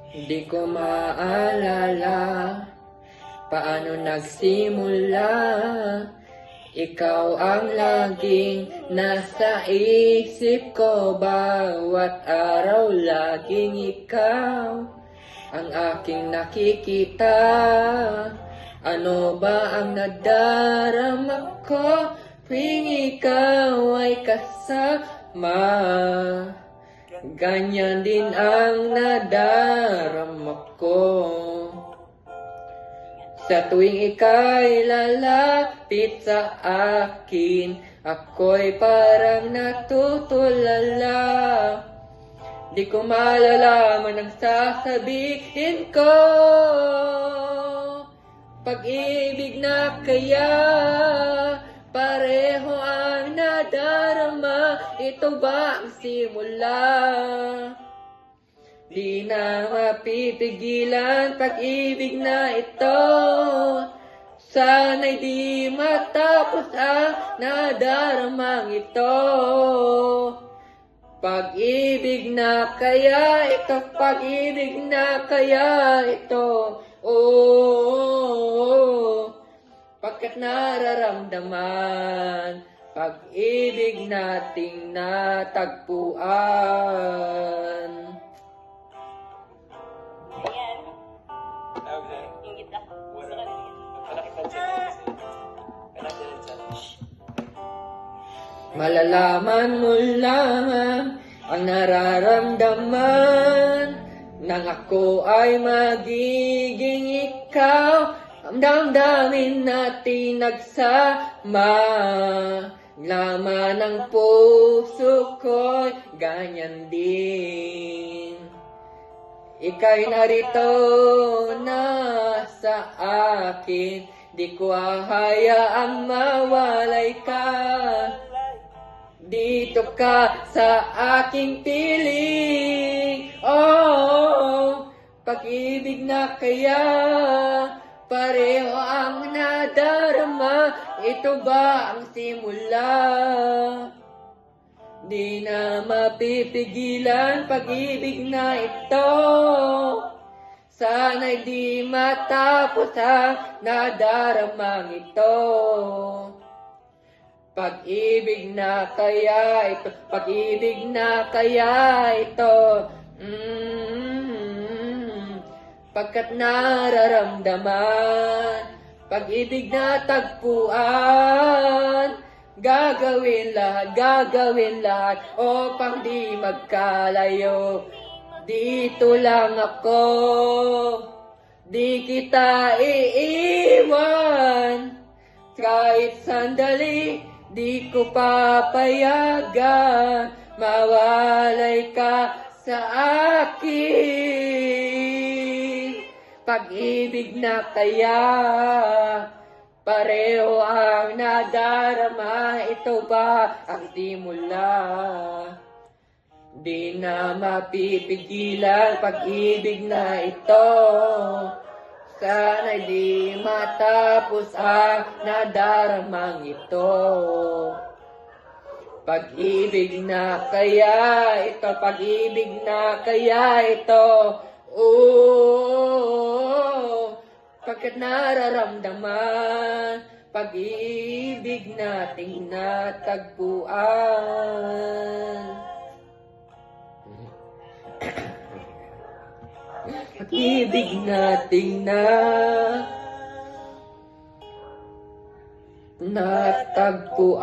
Hindi ko maalala paano nagsimula. Ikaw ang laging nasa isip ko, bawat araw laging ikaw ang aking nakikita. Ano ba ang nadarama ko tuwing ikaw ay kasama? Ganyan din ang nadarama ko sa tuwing ika'y lalapit sa akin. Ako'y parang natutulala. Di ko malalaman ang sasabihin ko. Pag-ibig na kaya pareho ang nadarama. Ito ba ang simula? Di na mapipigilan pag-ibig na ito. Sana'y di matapos ang nadaramang ito. Pag-ibig na kaya ito, pag-ibig na kaya ito. Oh, pagkat nararamdaman pag-ibig nating natagpuan. Ayan. Okay. Ingit ako. Gusto ka rin. Malaki pa siya. Malaki rin siya. Malalaman mo lang ang nararamdaman nang ako ay magiging ikaw. Ang damdamin natin nagsama. Laman ng puso ko'y ganyan din. Ika'y narito na sa akin. Di ko hahayaang mawalay ka. Dito ka sa aking piling. Oh, pag-ibig na kaya pareho ang nadarama. Ito ba ang simula? Di na mapipigilan pag-ibig na ito. Sana'y di matapos ang nadaramang ito. Pag-ibig na kaya ito, pag-ibig na kaya ito. Pagkat nararamdaman pag-ibig na tagpuan. Gagawin lahat upang di magkalayo. Dito lang ako, di kita iiwan. Kahit sandali, di ko papayagan mawalay ka sa akin. Pag-ibig na kaya pareho ang nadarama. Ito ba ang simula? Di na mapipigilan pag-ibig na ito. Sana'y di matapos ang nadaramang ito. Pag-ibig na kaya ito, pag-ibig na kaya ito. Oh, pagkat nararamdaman pag-ibig nating natagpuan. Pag-ibig nating natagpuan.